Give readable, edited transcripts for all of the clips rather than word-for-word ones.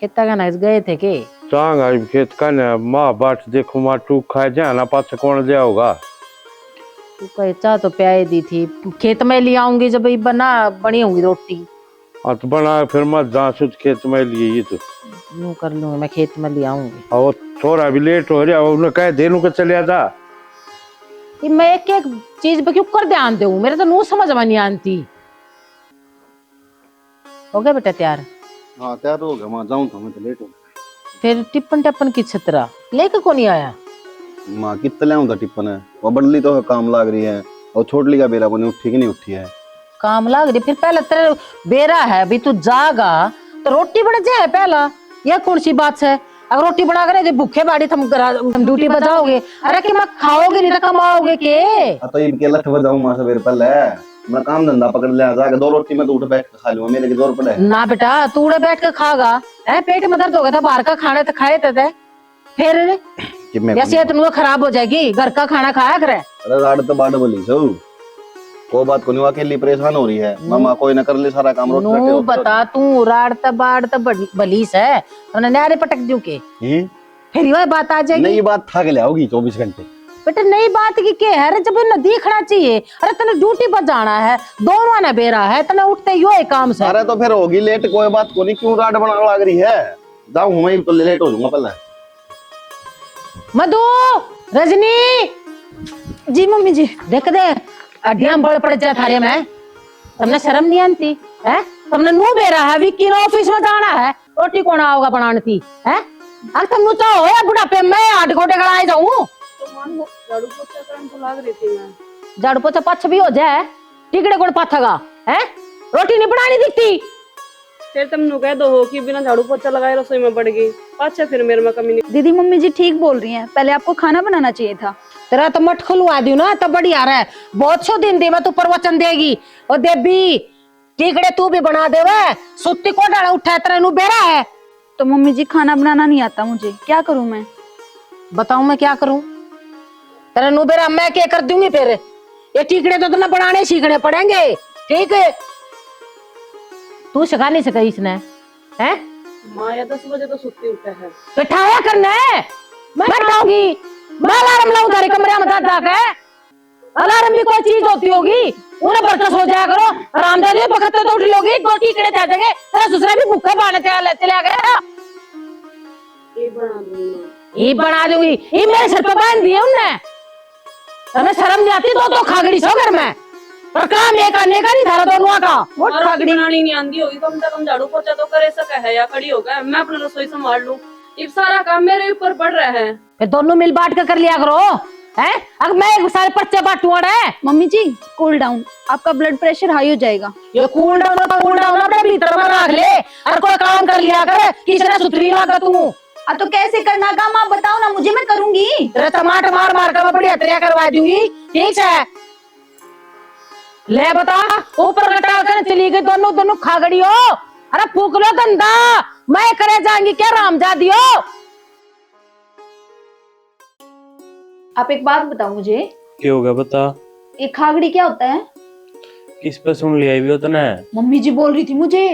खेता का नस गए थे के चांग आई खेत का ने माँ बाट देखो माँ टू खाए जाना पास कौन जाओगा। तू कहे चाह तो प्याई दी थी खेत में ले आऊंगी जब ये बना बनी होंगी रोटी। तो बना फिर मत जा सुध खेत में लिए ये तो यूं कर लूंगी मैं खेत में ले आऊंगी। और थोड़ा भी लेट हो रहा उन्हें कहे देनू के चले जा। ये मैं एक एक चीज पे क्यों कर ध्यान दूं मेरे तो नू समझ में नहीं आती। हो गया बेटा तैयार? हाँ तैयार हो गया माँ जाऊँ तो मैं तो लेट हो फिर टिप्पन टप्पन की छतरा लेके कौन नहीं आया? माँ कितने ले आऊँ टिप्पन है वो बड़ली तो काम लाग रही है और छोटली का बेरा बनी उठी कि नहीं उठी है काम लाग रही फिर पहले तेरे बेरा है अभी तू जागा तो रोटी बन जाए पहला। यह कौन सी बात है? अगर रोटी बना कर भूखे बाड़ी तुम ड्यूटी बजाओगे अरे कि मैं खाओगे नहीं तो कमाओगे के? तो ये के लठ बजाऊँ माँ सवेरे पहले मैं काम धंधा पकड़ ले जाके 2 रोटी में तो उठ बैठ के खा लूंगा मेरे की जोर पड़े ना बेटा तू उड़े बैठ के खागा है पेट में दर्द हो गया था बाहर का खाने तो खाए थे फिर या सेहत नु खराब हो जाएगी घर का खाना खाया करे। अरे राड तो बाड़ बोली सो को बात को नहीं अकेली परेशान हो रही है मामा कोई ना कर ले सारा काम रोट रखे हो बता तू राड त बाड़ त बलीस है तूने नारे पटक दूं के फिर ये बात आ जाएगी। नई बात था के ले आओगी 24 घंटे बेटा नई बात की क्या है जब न देखना चाहिए। अरे तने ड्यूटी पर जाना है दोनों ने बेरा है तने उठते यो है काम से। अरे तो फिर होगी लेट कोई बात को नहीं क्यों राड बनाने लग रही है जाऊं मैं तो लेट हो जाऊंगा पहले। मधु रजनी जी मम्मी जी देख दे अड्डियां बड़ पड़ जा थारे में तुमने शर्म नहीं आती है? तुमने नू बेरा है विक्की ने ऑफिस में जाना है रोटी कौन आओगा बनाने थी है? अरे तुम नु चाहो या बुढ़ापे में 8 घोटे गड़ाए जाऊं झाड़ू पोछा करने तो लाग रही थी मैं। झाड़ू पोछा पछ भी हो जाए टिकड़े कौन पाथेगा है? रोटी नहीं बनानी दिखती फिर तुम नु कह दो हो कि बिना झाड़ू पोछा लगाए रसोई में बढ़ गई अच्छा फिर मेरे में कमी नहीं। दीदी मम्मी जी ठीक बोल रही हैं पहले आपको खाना बनाना चाहिए था। तेरा तो मट खुलवा दी ना तब बढ़िया रहा बहुत सो दिन दे मैं तू प्रवचन देगी और देवी टिकड़े तू भी बना दे सुत्ती को डाला उठा तेरा नु बेरा है। तो मम्मी जी खाना बनाना नहीं आता मुझे क्या करूं मैं? बताऊं मैं क्या करूं? तेरा नु बेरा मैं क्या कर दूंगी फिर ये टिकड़े तो ना बनाने सीखने पड़ेंगे ठीक है? तू सिखा नहीं सका इसने है? माँ या 10 बजे तो सुत्ती उठा है बिठाया करना है मैं बैठाऊंगी मैं अलार्म लाऊं तेरे कमरे में दादा के अलार्म भी कोई चीज होती होगी उन्हें बरकस हो जाया करो आराम दे बखत तो उठ लोगी 2 टिकड़े दे देंगे तेरा ससुरा भी भूखे बाने चला गया। ये बना दूंगी ये मेरे सर पे बांध दिए उनने तुम्हें शर्म नहीं आती तो खागड़ी सो घर में पर काम ये करने का नहीं था दोनों का वो खागड़ी बनानी नहीं आंदी होगी कम से कम झाड़ू पोछा तो करे सके है या खड़ी होगा मैं अपना रसोई संभाल लूं ये सारा काम मेरे ऊपर पड़ रहा है। फिर दोनों मिल बांट कर लिया करो है? अगर मैं सारे पर्चे बांटू है मम्मी जी कूल डाउन आपका ब्लड प्रेशर हाई हो जाएगा। ये कूल डाउन अपने भीतर में रख ले और कोई काम कर लिया कर किसने सुथरी लगा तू तो कैसे करना काम आप बताओ ना मुझे मैं करूंगी। तेरे टमाटर मार मार कर मैं बढ़िया तैयार करवा दूंगी ठीक है? ले बता ऊपर लटा कर चली गई दोनों खागड़ी हो। अरे फूक लो गंदा मैं करे जाएंगी क्या रामजादी हो। आप एक बात बताओ मुझे क्या होगा बता। ये खागड़ी क्या होता है? किस पे सुन लिया भी होता ना? मम्मी जी बोल रही थी मुझे।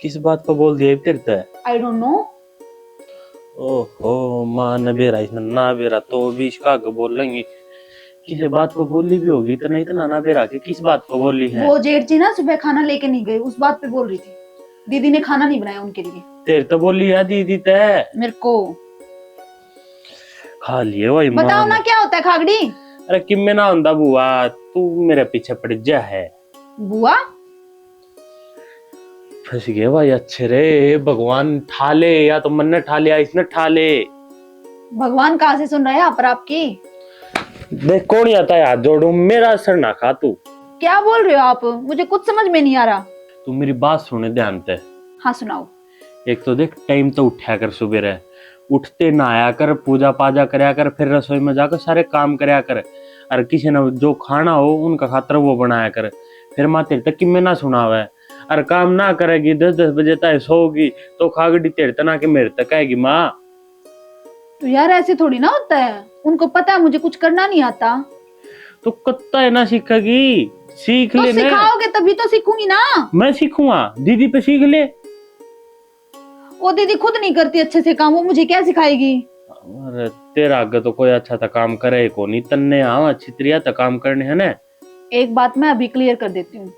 किस बात पर बोल दिया तेरे? I don't know. ओहो माँ न बेरा इसने ना बेरा तो भी इसका बोल लेंगी किसी बात को बोली भी होगी तो नहीं तो ना बेरा के किस बात को बोली है? वो जेठ जी ना सुबह खाना लेके नहीं गए उस बात पे बोल रही थी। दीदी ने खाना नहीं बनाया उनके लिए। तेरे तो बोली है दीदी ते मेरे को खा लिए वही बताओ ना क्या होता है खागड़ी? अरे किम में ना होता बुआ तू मेरे पीछे पड़ जा है। बुआ फंस गए भाई अच्छे रे भगवान ठाले या तो मन ने ठाले इसने ठाले। भगवान कहाँ से सुन रहे हैं आप आपकी? देख कौन आता है हाथ जोड़ू मेरा असर ना खा तू। क्या बोल रहे हो आप? मुझे कुछ समझ में नहीं आ रहा। तू मेरी बात सुने ध्यान से। हाँ सुनाओ। एक तो देख टाइम तो उठा कर सुबह उठते नहाया कर पूजा पाजा करया कर फिर रसोई में जाकर सारे काम करया कर और किसी ने जो खाना हो उनका खातर वो बनाया कर। फिर माँ तेरे तक कि मैं ना सुनावे और काम ना करेगी 10-10 बजे तक सोगी तो खागड़ी तेरे तना के मेरे तक आएगी माँ। तो यार ऐसे थोड़ी ना होता है उनको पता है मुझे कुछ करना नहीं आता। तो कत्ता है ना सीखेगी सीख तो ले सिखाओगे तभी तो सीखूंगी ना। मैं सीखूंगा दीदी पे सीख ले। वो दीदी खुद नहीं करती अच्छे से काम, वो मुझे क्या सिखाएगी? अरे तेरा आगे तो कोई अच्छा था काम करे को नहीं, तन्ने हाँ अच्छी तरिया था काम करने है ना। एक बात मैं अभी क्लियर कर देती हूँ,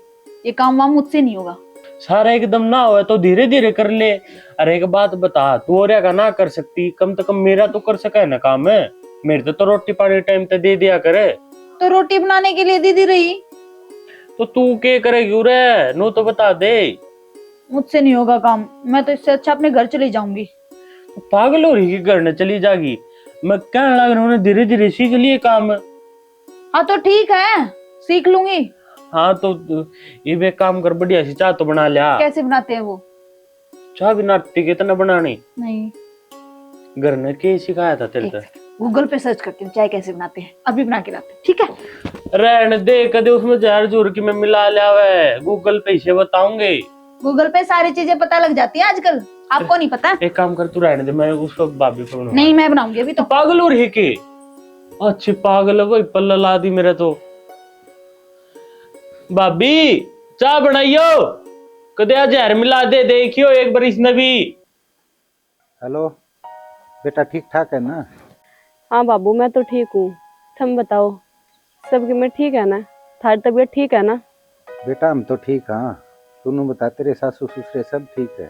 ये काम वाम मुझसे नहीं होगा। सारा एकदम ना हो तो धीरे धीरे कर ले। अरे एक बात बता, तू और का ना कर सकती, कम से कम मेरा तो कर सका है ना काम है। मेरे तो रोटी पानी टाइम पे दे दिया करे। तो रोटी बनाने के लिए दीदी रही। तो तू क्या करेगी रे, नो तो बता दे। मुझसे नहीं होगा काम, मैं तो इससे अच्छा अपने घर चली जाऊंगी। तो पागल हो रही कि घर न चली जागी? मैं कहने लग रहा हूँ धीरे धीरे सीख लिए काम। हाँ तो ठीक है, सीख लूंगी। हाँ तो ये वे काम कर, बढ़िया सी चाय तो बना लिया। कैसे बनाते हैं वो? चाय भी नाटी कितना बनानी? नहीं, घर ने के सिखाया था तेरे को? गूगल पे सर्च करती हूँ चाय कैसे बनाते हैं, अभी बना के लाते हैं, ठीक है? रहने दे, कदे उसमें जहर जोर की मैं मिला लिया है, गूगल पे से बताऊंगे। गूगल पे सारी चीजें पता लग जाती है आजकल, आपको नहीं पता? एक काम कर, तू रहने दे, मैं उसको भाभी को बनाऊंगा। नहीं, मैं बनाऊंगी अभी। तो पागल हो रही के? अच्छी पागल है भाई, पल्ला ला दी मेरा तो। भाभी चाय बनाइयो, कदे जहर मिला दे, देखियो एक बार इसने भी। हेलो बेटा, ठीक ठाक है ना? हाँ बाबू, मैं तो ठीक हूँ। तुम बताओ, सबकी में ठीक है ना? थारी तबीयत ठीक है ना? बेटा हम तो ठीक। हाँ तूने बता, तेरे सासू ससुरे सब ठीक है?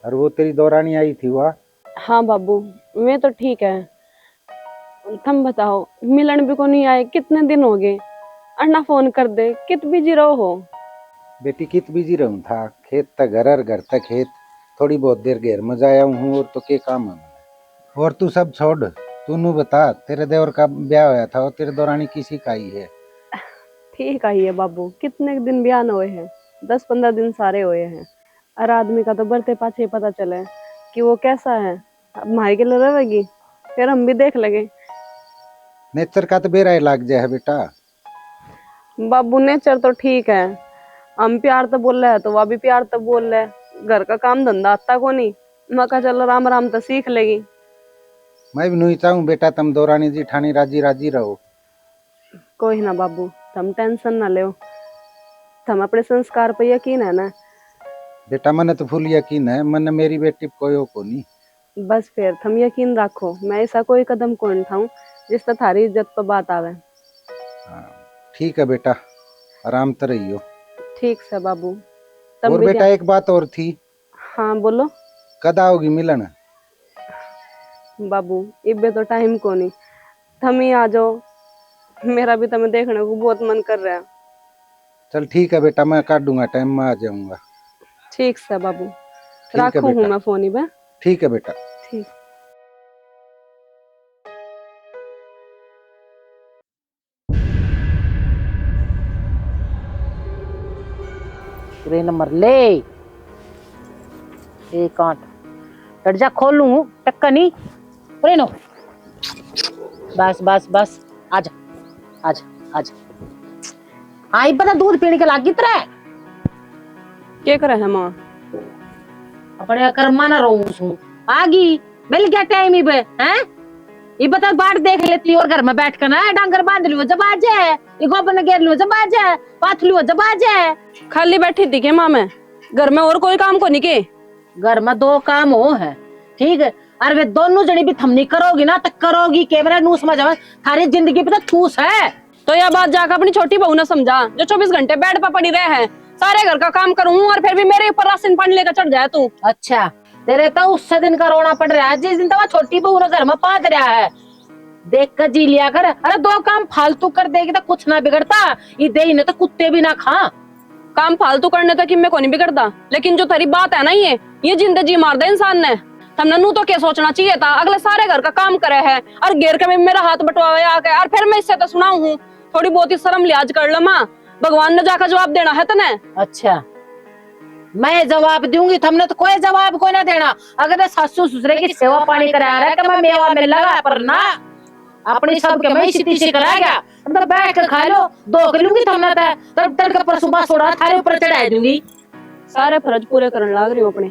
और वो तेरी दौरानी आई थी वहाँ? हाँ बाबू, मैं तो ठीक है। तुम बताओ, मिलन भी को नहीं आए, कितने दिन हो गए? अन्ना फोन कर दे, कित बिजी रहो हो? बेटी कित बिजी रहूँ था, खेत तक घर और घर तक खेत, थोड़ी बहुत देर घेर में जाया हूँ, और तो क्या काम है मैंने। और तू सब छोड़, तूने बता, तेरे देवर का ब्याह होया था और तेरे दौरानी किसी का ही है? ठीक आई है बाबू, कितने दिन बयान हुए हैं? 10-15 दिन सारे हुए हैं। और आदमी का तो बढ़ते पाछे पता चले कि वो कैसा है। अब माई के लिए रहेगी, फिर हम भी देख लेंगे। नेचर का तो बेरा लाग जाए है बेटा। बाबू नेचर तो ठीक है, हम प्यार तो बोल रहे हैं तो वह भी प्यार तो बोल रहे हैं। घर का काम धंधा आता को नहीं, मैं कहा चलो राम राम तो सीख लेगी। मैं भी नहीं चाहूँ बेटा, तुम दौरानी जी ठानी राजी राजी रहो। कोई ना बाबू, तुम टेंशन ना लो, तुम अपने संस्कार पे यकीन है ना? बेटा मन तो फुल यकीन है, मन मेरी बेटी कोई को नहीं। बस फिर तुम यकीन रखो, मैं ऐसा कोई कदम को नहीं उठाऊं जिससे थारी इज्जत पर बात आवे। हाँ ठीक है बेटा, आराम तो रहियो। ठीक से बाबू। तुम और भी बेटा एक बात और थी। हाँ बोलो कद आओगी मिलन? बाबू, इबे तो टाइम को नहीं, तुम ही आ जाओ, मेरा भी तुम्हें देखने को बहुत मन कर रहा है। चल ठीक है बेटा, मैं काट दूंगा टाइम, में आ जाऊंगा। ठीक से बाबू, ठीक है रखू हूँ बेटा। मैं फोन ही बे। ठीक है बेटा। ठीक। पूरे नंबर ले एक आठ दर्जा खोलूं टक्का नहीं पूरे नो। बस बस बस आजा आजा आजा। आई पता दूध पीने के लागी तरह क्या करे है माँ? अपने कर्मा ना रहूं उसमें आगी मिल गया टाइम ही बे हैं। ये बता बाट देख लेती और घर में बैठ कर ना डांगर बांध लियो जब आ जाए, ये गोबर घेर लियो जब आ जाए, पाथ लियो जब आ जाए। खाली बैठी थी क्या माँ? मैं घर में और कोई काम को नहीं के? घर में दो काम हो है ठीक है, और वे दोनों जनी भी थमनी करोगी ना तक करोगी कैमरा नू समझ आवे थारी जिंदगी पे तो ठूस है। तो यह बात जाकर अपनी छोटी बहू ने समझा, जो 24 घंटे बेड पर पड़ी रहे हैं, सारे घर का काम करूँ और फिर भी मेरे ऊपर राशन पानी लेकर चढ़ जाए तू। अच्छा तेरे तो उससे दिन का रोना पड़ रहा है जिस दिन तो छोटी बहू ने घर में पाद रहा है। देख कर जी लिया कर, अरे दो काम फालतू कर देगी तो कुछ ना बिगड़ता, ये दे ने तो कुत्ते भी ना खा। काम फालतू करने तक मैं को नहीं बिगड़ता, लेकिन जो तेरी बात है ना, ये जिंदगी मार दे इंसान ने। तुमने नू तो क्या सोचना चाहिए था, अगले सारे घर का काम करे है और घेर के मेरा हाथ बटवाया आके, और फिर मैं इससे तो सुनाऊ हूँ। थोड़ी बहुत ही शर्म लिहाज कर लो माँ, भगवान ने जाकर जवाब देना है तने। अच्छा मैं जवाब दूंगी, तुमने तो कोई जवाब कोई ना देना। अगर सासू ससुरे की सेवा पानी करा रहा है कि मैं मेवा में लगा पर ना अपनी सब के मैं सीधी सी करा गया तो बैठ कर खा लो दो कर लूंगी तुमने तब तड़के पर सुबह सोड़ा थारे ऊपर चढ़ा दूंगी। सारे फर्ज पूरे करने लाग रही हूँ अपने,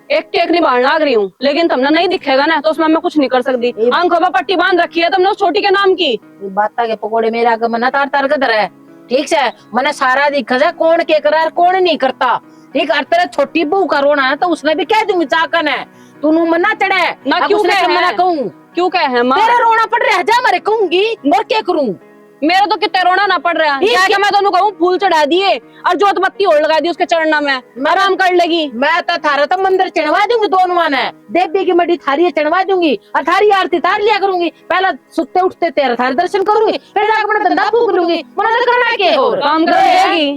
एक टेक निभाने लाग रही हूँ, लेकिन तुमने नहीं दिखेगा ना तो उसमें मैं कुछ नहीं कर सकती। आंखों में पट्टी बांध रखी है तुमने उस छोटी के नाम की। बात के पकोड़े मेरे आगे मना तार तार कर है ठीक से, मैंने सारा दिखा जा कौन के करा कौन नहीं करता ठीक है, तेरे छोटी बहू का रोना है तो उसने भी कह दूंगी चाकन है, तू मना चढ़े ना अब क्यों उसने कहे? मना कहूँ, क्यों कहे माँ? तेरा रोना पड़ रहा है, जा मारे कहूंगी और क्या करूँ। मेरा तो कितने रोना ना पड़ रहा है, ठीक क्या है। क्या मैं दोनों कहूँ फूल चढ़ा दिए और जोत बत्ती और लगा दी उसके चढ़ना में, आराम कर लेगी। मैं तो थारा तो मंदिर चढ़वा दूंगी, दोनों ने देवी की मड्डी थारी चढ़वा दूंगी और थारी आरती तार लिया करूंगी। पहला सुते उठते तेरा थारे दर्शन करूंगी, फिर जाकर अपना धंधा फूक लूंगी। मना तो करना के और काम कर देगी,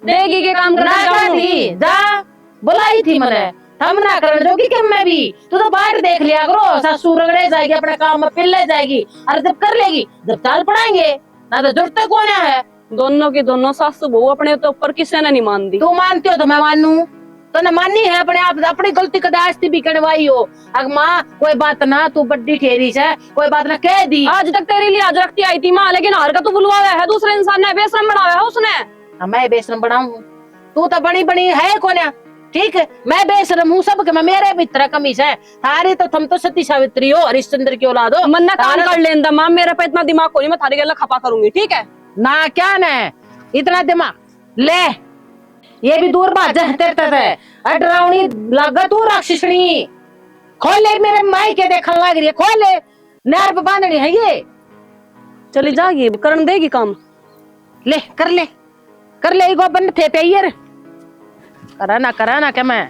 देगी के काम ना करना करती, जा बुलाई थी मैंने, हम ना करने जोगी कि मैं भी, तू तो बाहर देख लिया करो, सासू रगड़े जाएगी अपने काम में पिल्ले जाएगी, और जब कर लेगी जब चाल पड़ाएंगे ना तो जरूरत कौन है। दोनों की दोनों सासू बहू अपने तो ऊपर किसी ने नहीं मान दी। तू मानती हो तो मैं मानू, तो न मानी है अपने आप, अपनी गलती कदास्ती भी करवाई हो। अग माँ कोई बात ना, तू बड्डी ठेरी से कोई बात ना कह दी। आज तक तेरे लिए आज रखती आई थी माँ, लेकिन हार का तू बुलवाया है दूसरे इंसान ने, बेशरम बनाया है उसने। मैं बेशरम बनाऊं, तू तो बनी बनी है कौन है, ठीक है मैं बेशरम हूँ सब के, मैं मेरे भी तरह कमीज है थारी, तो तुम तो सती सावित्री हो, हरिश्चंद्र की औलाद हो। मन ना काम कर लेंदा माँ, मेरे पे इतना दिमाग कोई, मैं थारी गला खपा करूंगी, ठीक है ना क्या न इतना दिमाग ले, ये भी दूर बात है डरावनी लागत तू राक्षसनी। खोल ले मेरे माई के देखने लग रही है, खोल ले नहर पे बांधनी है ये, चली जाएगी करण देगी काम। ले कर ले कर ले, गो बंद थे तैयार करा ना क्या मैं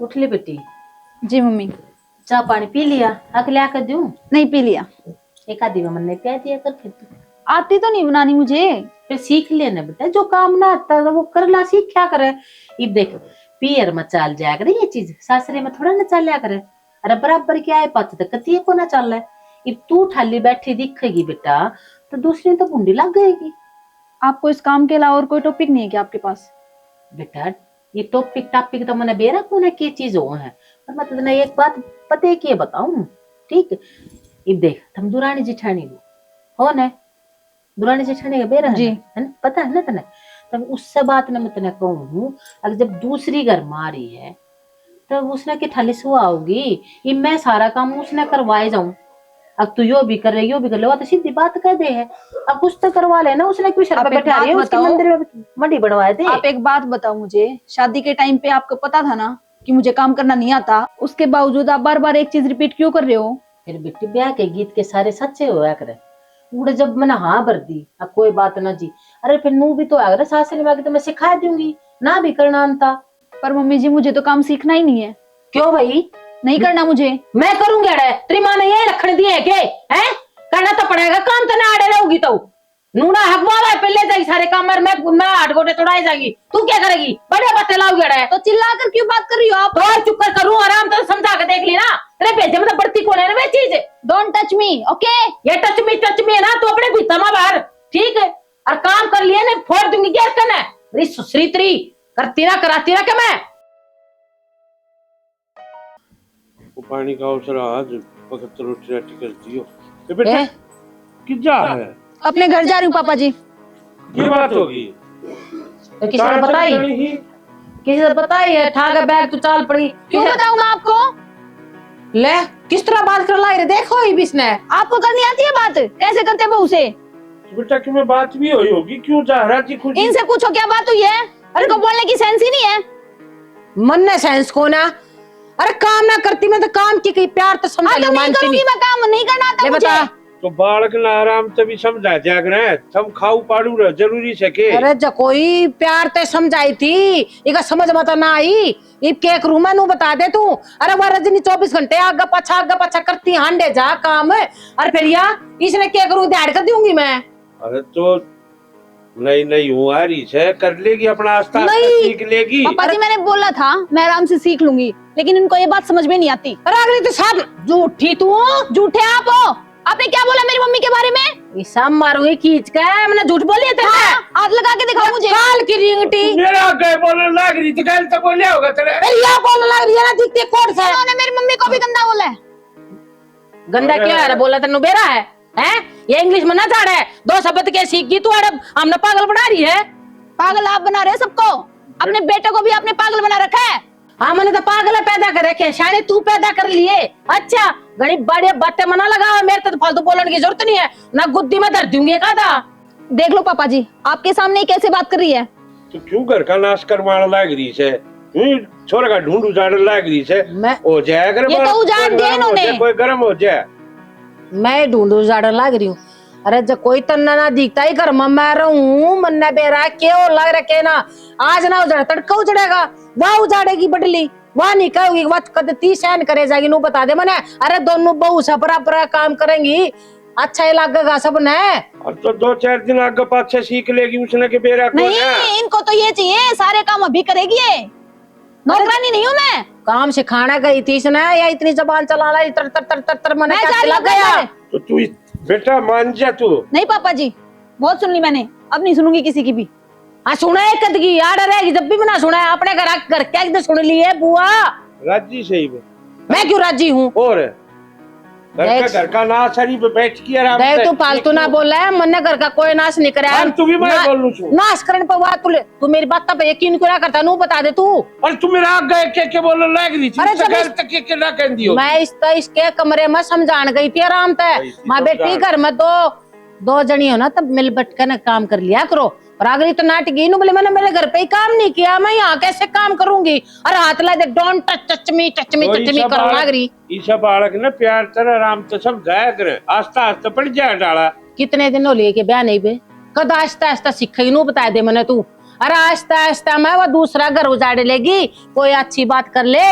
उठ ले बेटी। जी मम्मी। चाय पानी पी लिया, अगले आकर दूं? नहीं पी लिया। एक आधी में मैंने कह दिया कर, फिर तू आती तो नहीं बनानी मुझे। फिर सीख लेना बेटा, जो काम ना आता तो वो कर ला, सीख क्या करे। अब देख पियर में चाल जाया करे ये चीज, सासरे में थोड़ा ना चल करे, अरे बराबर क्या है पत तो कती को ना चल है। अब तू ठाली बैठी दिखेगी बेटा तो दूसरी तो बुंडी लग गएगी। आपको इस काम के अलावा और कोई टॉपिक नहीं है क्या आपके पास? बेटा ये टॉपिक टापिक तो मैंने बेरा को ना के चीज हो है, पर मैं तुझे एक बात पते की बताऊं, ठीक। अब देख तुम दुरानी जिठानी हो ना, दुरानी जेठानी का बेरा जी। है ना, पता है ना तने। तब उससे बात ना मैं तने कहूँ, अगर जब दूसरी घर मारी है तब उसने के थाली सुहा होगी, ये मैं सारा काम उसने करवाए जाऊं। अब तू यो भी कर ले, यो भी कर ले, वो तो सीधी बात कह दे है। अब कुछ तो करवा लेना, उसने क्यों शर्त पे बैठा रही है, उसके मंदिर में मंडी बनवाए थे। आप एक बात बताओ मुझे, शादी के टाइम पे आपको पता था ना कि मुझे काम करना नहीं आता, उसके बावजूद आप बार बार एक चीज रिपीट क्यों कर रहे हो? फिर बेटी ब्याह के गीत के सारे सच्चे होया करे, उड़े जब मैंने हाँ भर दी, अब कोई बात ना जी। अरे फिर नू भी तो अगर सासरे में आके तो मैं सिखा दूंगी ना, भी करना आता। पर मम्मी जी मुझे तो काम सीखना ही नहीं है। क्यों भाई? नहीं करना मुझे। मैं करूंगी अड़े, तेरी माँ ने ये रखने दिए के हैं? करना तो पड़ेगा, काम तो ना अड़े रहोगी तो नूना हकवावा है पहले जाएगी सारे काम, और मैं आठ गोटे तोड़ाई जाएगी, तू क्या करेगी? बड़े बातें लाओगी अड़े। तो चिल्ला कर क्यों बात कर रही हो आप? तो और चुप कर करूं, आराम तो समझा के देख ली ना, तेरे भेजे में तो बढ़ती कौन है ना वे चीज। Don't touch me, okay? ये टच मी है ना, तू अपने भी तमा बाहर, ठीक है। और काम कर लिया ना, फोड़ दूंगी क्या करना है, मेरी सुसरी त्री करती ना कराती ना क्या मैं। पानी का अवसर आज वक्त रोटी राटी कर दियो। ए बेटा किजा है? अपने घर जा रही हूँ पापा जी। ये बात होगी तो किसी ने बताई, किसी ने बताई है, ठाक बैग तू चाल पड़ी। क्यों बताऊँ मैं आपको? ले किस तरह बात कर लाई रे, देखो ही बिसने। आपको करनी आती है बात, कैसे करते बहू से? बेटा कि मैं बात भी हुई होगी, क्यों जा रहा जी खुद? इनसे पूछो क्या बात हुई है, अरे को बोलने की सेंस ही नहीं है। मन ने सेंस को ना, अरे काम ना करती मैं तो काम की कहीं प्यार तो समझ लो, नहीं करूंगी मैं, काम नहीं करना आता मुझे। बता तो बालक ना आराम तभी समझा जाग रहे हैं, हम खाऊ पाड़ू रहे जरूरी से के। अरे जो कोई प्यार ते समझाई थी, इका समझ मत ना आई, इब के एक रूम में बता दे तू। अरे वो रजनी 24 घंटे आगे पछा करती हांडे जा काम, और फिर या इसने क्या करूं, दिहाड़ कर दूंगी मैं। अरे तो नहीं हूँ आ रही है, कर लेगी अपना आस्था सीख लेगी। पापा जी मैंने बोला था मैं आराम से सीख लूंगी, लेकिन इनको ये बात समझ में नहीं आती। अरे अगली तो सब झूठी तू, झूठे आप हो। आपने क्या बोला मेरी मम्मी के बारे में? ईसा मारूंगी खींच के, मैंने झूठ बोली थे। हाथ लगा के दिखाओ मुझे। काल की रिंगटी मेरा आगे बोलने लग रही थी, कल तो बोले होगा तेरे। या बोलने लग रही है ना, दिखती कोट से। उन्होंने मेरी मम्मी को भी गंदा बोला है। गंदा क्या है? बोला तेन बेरा है, हैं? ये इंग्लिश में ना झाड़ है, दो शब्द के सीख गई तू, अरे हमने पागल बना रही है। पागल आप बना रहे सबको, अपने बेटे को भी आपने पागल बना रखा है। हाँ मैंने तो पागल पैदा कर रखे, शायद तू पैदा कर लिए। अच्छा घनी बड़े बातें मना लगा, मेरे तो फालतू बोलने की जरूरत नहीं है, ना गुद्दी में धर दूंगी का था। देख लो पापा जी, आपके सामने ही कैसे बात कर रही है। तो क्यों घर का नाश करवाने लाग रही है? छोरा का ढूंढ उजाड़ लाग रही है। मैं हो जाए अगर ये तो उजाड़ दिया इन्होंने। कोई गर्म हो जाए, मैं ढूंढ उजाड़ लाग रही हूँ। अरे जब कोई तन्ना ना दिखता ही घर में मैं रहूं, मन न बेरा क्यों लग रखे ना, आज ना उजाड़ तड़का उजड़ेगा, वह उजाड़ेगी बडली, वह नहीं कहोगी वह कदती सहन करे जाएगी। नू बता दे मने, अरे दोनों बहू सपरा काम करेंगी, अच्छा ही लगेगा सब ने। और तो 2-4 दिन आगे पाछे सीख लेगी उसने के बेरा को नहीं, इनको तो ये चाहिए सारे काम अभी करेगी ये, नौकरानी नहीं हूँ मैं। काम सिखाना गई थी इसने, या इतनी जबान चलाना तर तर तर तर तर मने क्या लग गया। तो तू बेटा मान जा तू। नहीं पापा जी, बहुत सुन ली मैंने, अब नहीं सुनूंगी किसी की भी। हाँ सुना है कदगी याद रहेगी, जब भी मैंने सुना है अपने घर क्या एकदम सुन ली है बुआ। राजी सही में मैं क्यों राजी हूँ? और घर का नाश हरी पे बैठ के आराम देख से तू फालतू ना बोल है, मन घर का कोई नाश नहीं करे। और तू भी मैं बोलूं छू नाश करने पर बात तू मेरी बात पे यकीन क्यों ना करता? नू बता दे तू। और तू मेरा आगे के बोलने लग रही थी, अरे जब घर तक के ना कह दियो। मैं इसके कमरे में समझान गई थी आराम से, माँ बेटी घर में दो जनी हो ना तब मिल बट कर काम कर लिया करो। और अगली तो नाटकी नु बोले मैंने मेरे घर पे ही काम नहीं किया, मैं यहाँ कैसे काम करूंगी? और हाथ ला दे डोंट टच मी करो लग रही। ये सब बालक ने प्यार तरह आराम से समझाया करे, आस्ता आस्ता पड़ जाए डाला। कितने दिन हो लिए के ब्याह नहीं बे, कद आस्ता आस्ता सीखेगी नू बता दे मैंने तू। अरे आस्ता आस्ता मैं वो दूसरा घर उजाड़ लेगी, कोई अच्छी बात कर ले।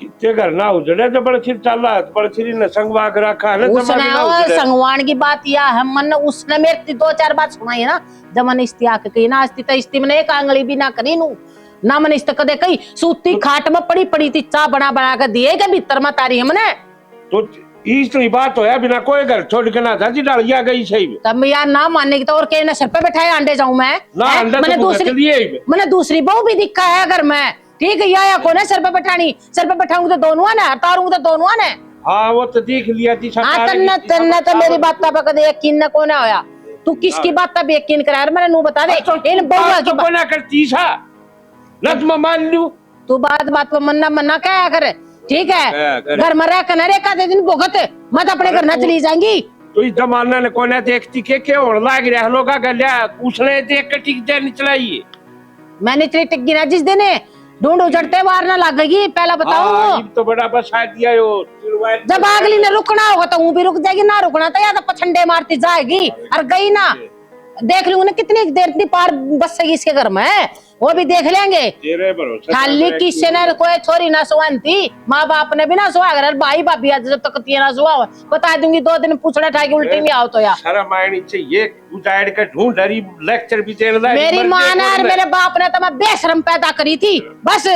कितने घर ना उजड़े तो बड़ सिर चल रहा, बड़ सिर ने संगवा के रखा है ना। उसने संगवान की बात या है मन, उसने मेरे 2-4 बात सुनाई है ना, जब मैंने इस्तिया कही ना अस्ति इस्ती मैंने एक आंगली भी ना करी नू ना, मैंने इस्त कदे कही सूती खाट में पड़ी थी, चा बना के दिए के भीतर में तारी हमने। तो इतनी बात होया बिना कोई घर छोड़ के ना था जी डालिया गई सही में। तब यार ना मानने की तो और कहना सर पे बैठाए अंडे जाऊं मैं ना, अंडा तो मैंने दूसरी बहू भी दिखा है घर में, ठीक है या कौन है सर पे बैठानी? सर पे बैठाऊंगी तो दोनों ने, तारूंगी तो दोनों ने। हाँ वो तो देख लिया थी। हाँ तन्ना तो मेरी बात पे कदे यकीन न कोने होया, तू किसकी बात पे यकीन करा मैंने नू बता दे। इन बहुआ की कोना करती सा लत में मान लूं, तू बात पे मन्ना क्या करे, ठीक है? घर में रह कर एक आधे दिन भुगत मत अपने घर ना चली जाएंगी। तो इस जमाना ने कोने देखती के होने लाग रहा लोग गलिया उसने देख के टिक जाए निचलाई। मैंने तेरी टिक गिरा जिस दिन ढूंढ उजड़ते बाहर ना लगेगी, पहला बताओ। तो बड़ा बस दिया जब अगली ने रुकना होगा तो वो भी रुक जाएगी, ना रुकना तो या तो पछंडे मारती जाएगी। और गई ना देख लूंगी कितनी देर इतनी पार बसेगी इसके घर में, वो भी देख लेंगे। खाली किसी ने कोई छोरी ना सुहानती, माँ बाप ने भी ना सुहा, अगर भाई भाभी जब तक ना सुहा बता दूंगी 2 दिन पूछना ठाई उल्टी नहीं आओ तो यार शर्म आनी चाहिए। उजाड़ के ढूंढ रही लेक्चर भी दे रहा है। मेरी माँ ने और मेरे बाप ने तो मैं बेशरम पैदा करी थी, बस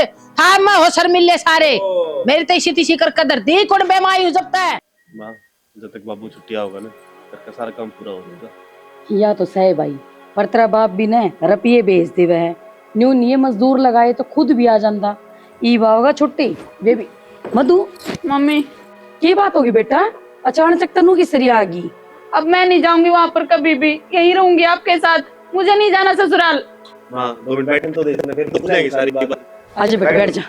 हाँ मैं होशर मिले सारे मेरी तो इसी तीसी कर कदर दी कौन बेमारी जब तक माँ जब तक बाबू छुट्टिया होगा ना घर का सारा काम पूरा हो जाएगा। या तो सही भाई, पर तेरा बाप भी ने रपिये भेज दे वह न्यू नहीं मजदूर लगाए तो खुद भी आ जाता। ईवा होगा छुट्टी वे भी। मधु मम्मी की बात होगी बेटा, अचानक तनु की सरिया आ गई। अब मैं नहीं जाऊंगी वहाँ पर कभी भी, यहीं रहूंगी आपके साथ, मुझे नहीं जाना ससुराल। माँ 2 मिनट बैठने तो देना, फिर तो जाएगी सारी बात। आज बैठ जा।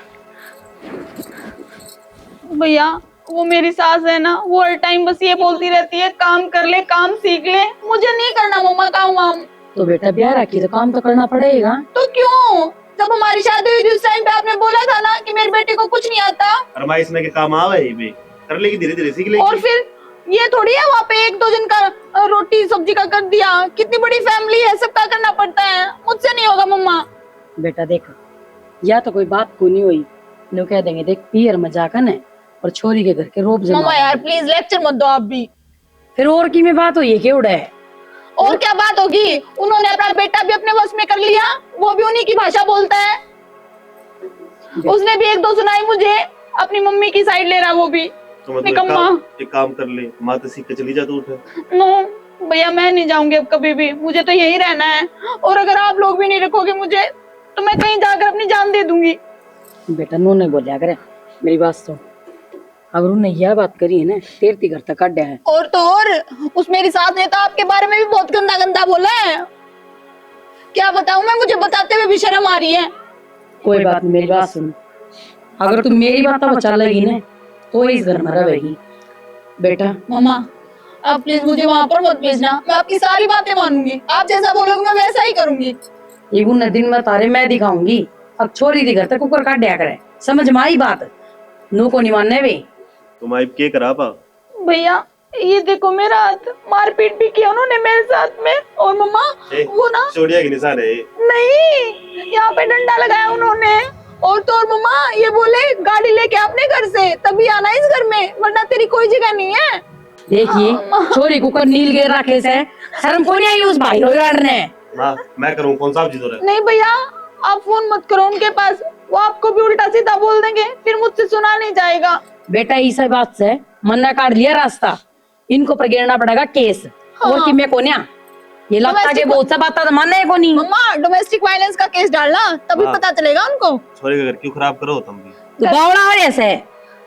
भैया वो मेरी सास है ना, वो हर टाइम बस ये बोलती रहती है काम कर ले, काम सीख ले, मुझे नहीं करना मम्मा काम वाम। तो बेटा ब्याह रखी तो काम तो करना पड़ेगा। तो क्यों? जब हमारी शादी हुई थी उस टाइम पे आपने बोला था ना कि मेरी बेटी को कुछ नहीं आता। फरमाइश में के काम आवे ही भी कर लेगी, धीरे धीरे सीख लेगी। और फिर ये थोड़ी है वहाँ पे 1-2 जन का रोटी सब्जी का कर दिया, कितनी बड़ी फैमिली है, सबका करना पड़ता है, मुझसे नहीं होगा मम्मा। बेटा देख या तो कोई बात को नहीं हुई नो कह देंगे देख पियर में जाकर न और छोरी के घर के रोब जमा। मम्मा यार प्लीज लेक्चर मत दो आप भी। फिर और की में बात हुई है के उड़ा है और क्या बात होगी, उन्होंने अपना बेटा भी अपने वश में कर लिया, वो भी उन्हीं की भाषा बोलता है। उसने भी 1-2 सुनाई मुझे, अपनी मम्मी की साइड ले रहा वो भी। तो मतलब एक काम कर ले, माँ तो सीख के चली जा, तू उठ। नो भैया मैं नहीं जाऊंगी अब कभी भी, मुझे तो यही रहना है, और अगर आप लोग भी नहीं रखोगे मुझे तो मैं कहीं जाकर अपनी जान दे दूंगी। बेटा नो नहीं बोलिया करे, मेरी बात सुन, अगर उन्होंने यह बात करी है ना तेरती घर तक काट है। और तो और उस मेरी सास ने तो आपके बारे में भी बहुत गंदा गंदा बोला है, क्या बताऊं मैं, मुझे बताते हुए भी शर्म आ रही है। कोई बात नहीं, मेरी बात सुन, अगर तू मेरी बात बचा लेगी ना तो इस घर में रहेगी, बेटा मम्मा आप प्लीज मुझे वहाँ पर मत भेजना, मैं आपकी सारी बातें मानूंगी, आप जैसा बोलोगे मैं वैसा ही करूंगी। ये गुना दिन में तारे मैं दिखाऊंगी। अब छोरी दी घर तक कुकर काट दिया करे, समझ में आई बात? नू को नहीं मानने वे। तुम आई के करा पा? भैया ये देखो मेरा हाथ, मारपीट भी किया उन्होंने मेरे साथ में। और मम्मा वो ना छोड़िया कि सारे नहीं, यहाँ पे डंडा लगाया उन्होंने। और तो और मम्मा ये बोले गाड़ी लेके अपने घर से तभी आना इस घर में, वरना तेरी कोई जगह नहीं है। देखिए छोरी कुकर नील गिर रखे से शर्म को नहीं आई उस भाई रोगाड़ ने। हाँ मैं करूँ कौन सा जीतो रहा? नहीं भैया आप फोन मत करो उनके पास, वो आपको भी उल्टा सीधा बोल देंगे, फिर मुझसे सुना नहीं जाएगा। बेटा इस बात से मन्ना काट लिया रास्ता, इनको पर गिरना पड़ेगा केस। हाँ। और कि मैं कोन्या ये लगता के बहुत सा बात तो मानना है को नहीं। मम्मा डोमेस्टिक वायलेंस का केस डालना तभी हाँ। पता चलेगा उनको। छोरी का घर क्यों खराब करो तुम भी? तो बावड़ा हो ऐसे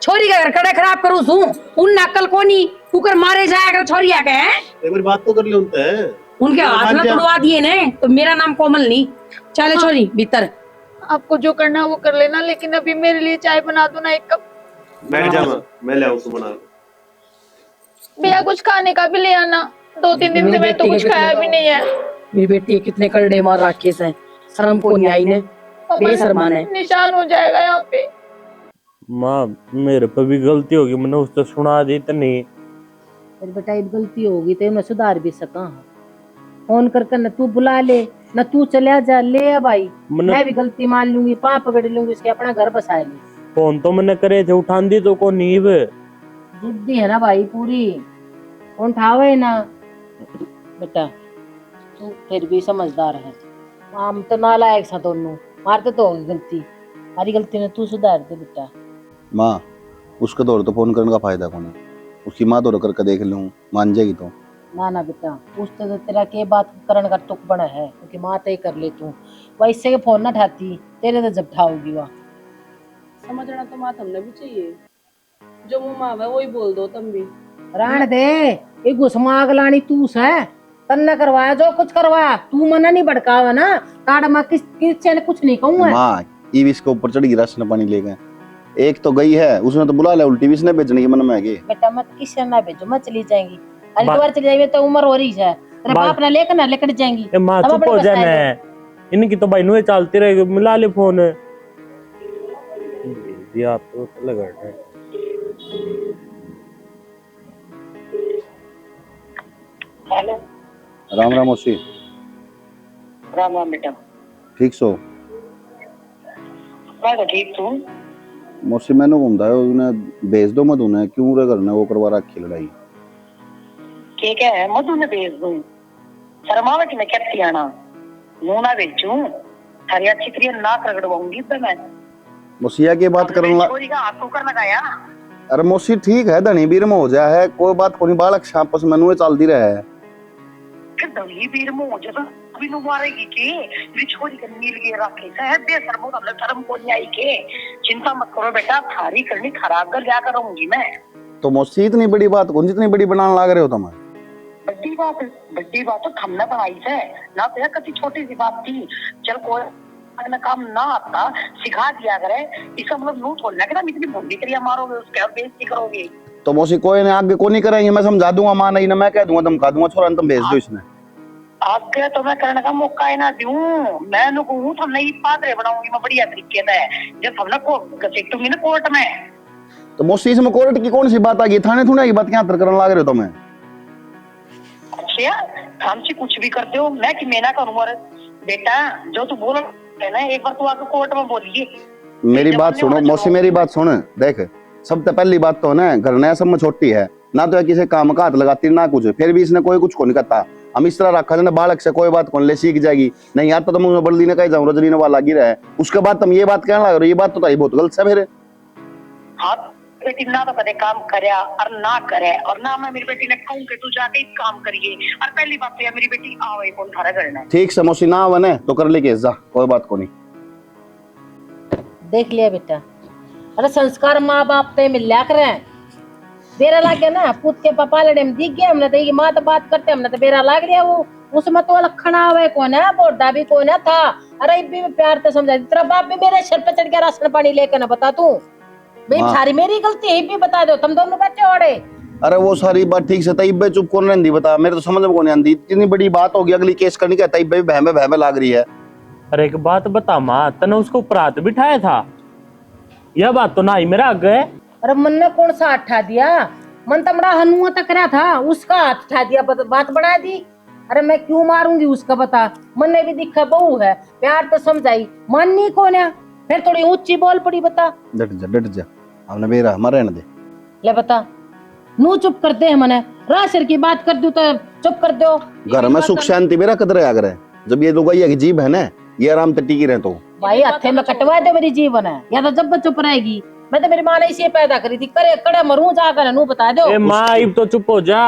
छोरी का घर कड़ा खराब करूं सू उन नकल को नहीं कुकर मारे जाएगा छोरी आके हैं। एक बार बात तो कर ले उनसे। उनके हाथ में तोड़वा दिए ने तो मेरा नाम कोमल नहीं। चले छोरी भीतर। आपको जो करना है वो कर लेना, लेकिन अभी मेरे लिए चाय बना दो ना एक कप। बैठ जा मैं ले आऊँ तू बना। भैया कुछ खाने का भी ले आना, 2-3 दिन से मैं तो कुछ खाया भी नहीं है। मेरी बेटी कितने करड़े मार रखे से, शर्म को नहीं आई ने, बेशर्मा ने। निशान हो जाएगा यहाँ पे। माँ मेरे पे भी गलती होगी, मैंने उससे सुना दी तो नहीं। अरे बेटा ये गलती होगी तो मैं सुधार भी सका। फोन करके न तू बुला ले न तू चला जा ले आ भाई, मैं भी गलती मान लूंगी, पाप पकड़ लूंगी, उसके अपना घर बसा ले। फोन तो मैंने करे थे, उठान दी तो को नहीं वे। जिद्दी है ना भाई पूरी, उठावे ना। बेटा तू फिर भी समझदार है, हम तो नालायक सा दोनों, मारते तो होगी गलती, हमारी गलती ने तू सुधार दे बेटा। माँ उसके दौर तो फोन करने का फायदा कौन है? उसकी माँ दौड़ करके देख लूँ मान जाएगी तो। ना ना बेटा पूछते तो तेरा के बात करने का तुक बड़ा है, क्योंकि माँ तय कर ले तू वैसे के फोन ना ठाती तेरे तो जब ठाओगी वह। समझना तो बात हमने भी चाहिए, जो मुंह में आवे वही बोल दो तुम भी। राण दे ये घुसमाग लानी तू से, तन्ने करवाया जो कुछ करवाया, तू मना नहीं भड़कावा ना, ताड़ मैं किसने कुछ नहीं कहूँगा। माँ ये इसके ऊपर चढ़ गई, राशन पानी ले गए। एक तो गई है, उसने तो बुला लिया, उल्टी भी इसने भेजने की मन में है। बेटा मत किसी ना भेजो, मैं चली जाएंगी, हरिद्वार चली जाएगी तो उम्र हो रही है, तेरे बाप ने लेकर ना लेकर जाएंगी। ए माँ चुप हो जाना है, इनकी तो भाई नुए चलती रहेगी, मिला ले फोन। आप तो लगा है। हेलो राम राम मौसी। राम राम बेटा। ठीक सो? मैं तो ठीक हूँ। मौसी मैंने घूमता है उन्हें भेज दो मत, उन्हें क्यों रे करना वो करवा रखी लड़ाई। क्या है मधु ने भेज दूं? शर्मावे कि मैं कहती आना मुंह ना बेचूं, थारी अच्छी तरह नाक रगड़वाऊंगी तो मैं। मौसिया की बात करने ला। छोरी का हाथ ऊपर लगाया। अरे मौसी ठीक है, धनी बीर में हो जा है, कोई बात कोनी, बालक आपस में नुए चलती रहे। फिर धनी बीर में हो जा अभी नु मारेगी के मेरी छोरी का नील गे रखे है बेशर्मो, हमने शर्म को नहीं आई के। चिंता मत करो बेटा, थारी करनी खराब कर क्या करूंगी मैं। तो मौसी इतनी बड़ी बात कौन जितनी बड़ी बनाने लग रहे हो तुम? बड़ी बात तो हमने बनाई है ना, तो कभी छोटी सी बात थी। चल कोई अगर काम ना आता सिखा दिया करे, इसका मतलब यूं थोड़ी ना कि तुम इतनी बुरी क्रिया मारोगे उसके और बेइज्जती करोगे। तो मौसी कोई ने आगे को नहीं करेंगे, मैं समझा दूंगा, मां नहीं ना मैं कह दूंगा, धमका दूंगा, छोरा तुम भेज दो इसने। आगे तो मैं करने का मौका ही ना दूं, मैं कहूँ हमने ये पादरे बनाऊंगी मैं बढ़िया तरीके से, जब हमने को घसीटूंगी ना कोर्ट में। तो मौसी इसमें कोर्ट की कौन सी बात आ गई? थाने थोड़ा की बात क्या करने लग रहे हो तुम्हें? अच्छा हमसे कुछ भी करते हो, मैं कि मैं ना करूँ? और बेटा जो तू बोल है ना, एक बार तू आके कोर्ट में बोलिए। मेरी बात सुनो मौसी, मेरी बात सुन। देख सबसे पहली बात तो ना घर नया सब में छोटी है ना, तो किसी काम का हाथ लगाती ना कुछ, फिर भी इसने कोई कुछ को नहीं करता। हम इस तरह रखा ना बालक से कोई बात कौन ले सीख जाएगी नहीं यार, तो तुम उसमें बल्दी ने कहीं जाऊँ रजनी ने वाला गिरा है, उसके बाद तुम ये बात कहने लग रहे हो, ये बात तो ताई बहुत गलत है मेरे। हाँ बेटी ना तो कदे काम करे और ना करे, और ना मैं मेरी बेटी ने कहूँ कि तू जाके एक काम करिए। और पहली बात तो यार मेरी बेटी आवे कौन थारा करना है। ठीक से मौसी ना बने तो कर ले केस जा, कोई बात को नहीं। देख लिया बेटा, अरे संस्कार माँ बाप ते मिल लिया करे, बेरा लाग गया ना, पुत के पापा लड़े में दिख गया हमने, तो ये माँ तो बात करते हमने तो बेरा लाग गया। वो उसमें तो लखना हुए कौन है, बोडा भी कौन है था। अरे भी प्यार तो समझा, तेरा बाप भी मेरे सर पे चढ़ के राशन पानी लेकर ना बता तू भाई, सारी मेरी गलती है भी बता दो, तुम दोनों बैठे ओढ़े अरे वो सारी बात ठीक से तइब्बे चुप कौन रहंदी बता, मेरे तो समझ में कौन आंदी। इतनी बड़ी बात होगी, अगली केस करनी क्या, तइब्बे भी बहमे लाग रही है। अरे एक बात बता माँ, तने उसको प्रात बिठाया था, यह बात तो ना ही मेरा आगे है। अरे मन ने कौन सा हाथ ठा दिया, मन तो बड़ा हनुआ तक रहा था, उसका हाथ ठा दिया, बात बढ़ा दी। अरे मैं क्यों मारूंगी उसका बता, मन ने भी दिखा बहू है, प्यार तो समझाई, माननी कौन है, फिर थोड़ी ऊंची बोल पड़ी बता। डट जा हमने बेरा हमारे रहने दे। ले बता, नू चुप करते हैं मने, राशर की बात कर दूं तो चुप कर दो। घर में सुख शांति मेरा कदर आ करे, जब ये लुगाई की जीभ है ना, ये आराम से टिकी रहे तो भाई हथे में कटवा दे मेरी जीवन है, या तो जब चुप रहेगी। मैं तो मेरी माँ ने इसे पैदा करी थी, करे कड़े मरूं जाकर, नू बता दो। ए माँ अब तो चुप हो जा।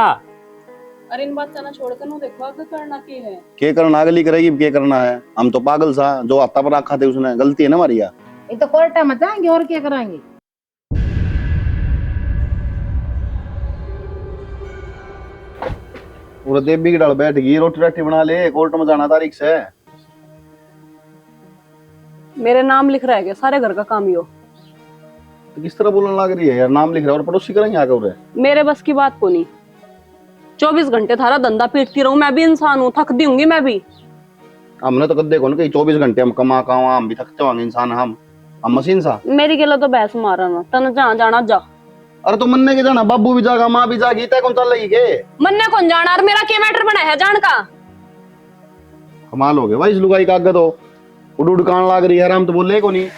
अरे इन बात ना छोड़ कर, देखो आगे करना क्या है। के करना अगली करेगी, के करना है, हम तो पागल सा जो हफ्ता पर रखा थे उसने, गलती है ना हमारी। ये तो कोर्टा में जाएंगे और क्या कराएंगे। पूरा देवी की डाल बैठ गई, रोटी राटी बना ले, कोर्ट में जाना तारीख से। मेरे नाम लिख रहा है क्या सारे घर का काम यो? तो किस तरह बोलने लग रही है यार, नाम लिख रहा है और पड़ोसी करेंगे आगे उरे। मेरे बस की बात को नहीं, 24 घंटे थारा धंधा पीटती रहूं, मैं भी इंसान हूँ, थक दी होंगी मैं भी। हमने तो कदे को कहीं 24 घंटे हम कमा हम भी थकते होंगे इंसान, हम मशीन सा। मेरी गला तो बहस मारा ना, तन जहाँ जाना जा। अरे तो मन्ने के जाना, बाबू भी जागा, माँ भी जागी, तय कौन चल रही के? मन्ने कौन जाना, और मेरा क्या मैटर बना है जान का? कमाल हो गया भाई, इस लुगाई का आगे तो उड़ कान लाग रही है, आराम तो बोले को नहीं।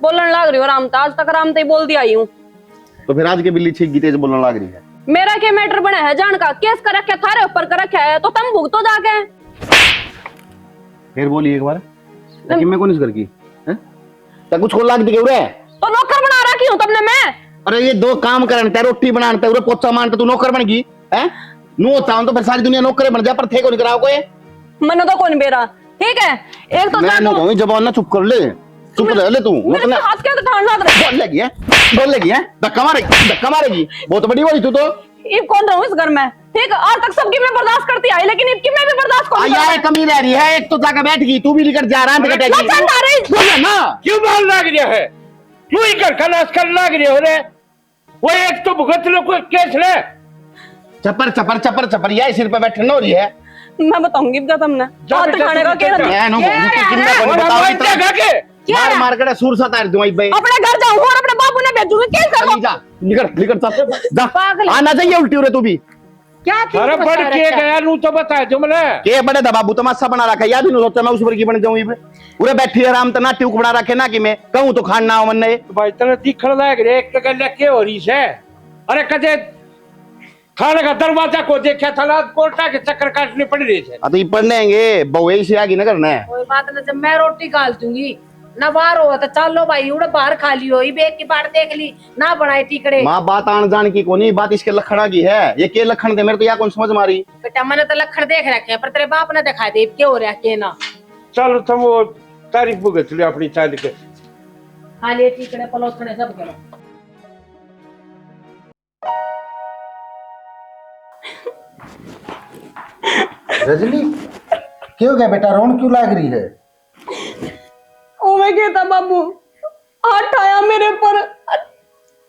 बोलने लग रही हो रामता, आज तक रामता ही बोलती आई हूँ, तो फिर आज के बिल्ली छीक गई तेज बोलने लग रही है। मेरा क्या मैटर बना है जान का? केस कर रखा थारे ऊपर कर रखा है, तो तुम भुगतो जाके। फिर बोली एक बार, लेकिन मैं कौन इस घर की है? तो कुछ को लाग दी रे, तो नौकर बना रखी हूँ तुमने मैं। अरे ये दो काम करते, रोटी बनाते, उरे पोचा मारते, तू नौकर बन गई है? नो होता हूं तो फिर सारी दुनिया नौकर बन जा, पर थे को नहीं कराओ कोई। मनो तो कौन बेरा, ठीक है? एक तो मैं नहीं जबान ना चुप कर ले, चुप रह ले तू। मेरे हाथ के ठान लग रहा है, बोल लगी है, धक्का मारेगी, बहुत बड़ी बोली तू तो। इब कौन रहूं इस घर में, ठीक है? आज तक सबकी मैं बर्दाश्त करती आई, लेकिन इब की मैं भी बर्दाश्त कौन यार एक कमी रह रही है, एक तो जाकर बैठ गई, तू भी निकल जा रहा है ना। क्यों मार लग रहा है, क्यों ही कर खलास कर लग रहे हो रे? वो एक तो भुगत लो कोई केस ले। चपर चपर चपर चपर यह सिर पे बैठे हो रही है। मैं बताऊंगी क्या तुमने, हाथ खाने का क्या मार मार कर सूर सा तार दूं भाई। अपने घर जाऊं और अपने बाबू ने भेजूंगी, केस करो। जा निकल जा, आना चाहिए उल्टी हो रे तू भी। क्या अरे बढ़ के गया नू तो बता जो मैंने के बड़े दा बाबू तमाशा बना रखा है, या भी नहीं सोचा मैं उस पर की बन जाऊं। पूरे बैठी आराम तना ट्यूक बना रखे ना कि मैं कहूं तो खाना हो मन ने भाई तने दिखण लग रे एक गल के हो रही है। अरे कदे खाने का दरवाजा को देखा था ना, कोर्टा के चक्कर काटने पड़ रही है। तो ये पढ़नेंगे बहु से आगे ना करना है। कोई बात ना, जब मैं रोटी गाल दूंगी ना, बाहर हो तो चलो भाई उड़े बाहर खा लियो, ये बेग की बात देख ली ना, बनाए टिकड़े। माँ बात आन जान की कोनी, बात इसके लखना की है, ये के लखन दे मेरे तो यहाँ कौन समझ मारी। बेटा मैंने तो लखन देख रखे हैं, पर तेरे बाप ने दिखा दे क्या हो रहा है ना। चलो तुम वो तारीख भुगत लियो अपनी चाल के, खा लिए टिकड़े पलोथड़े सब के। रजनी क्यों गया बेटा, रोन क्यों लाग रही है? मैं कहता बाबू हाथ आया मेरे पर,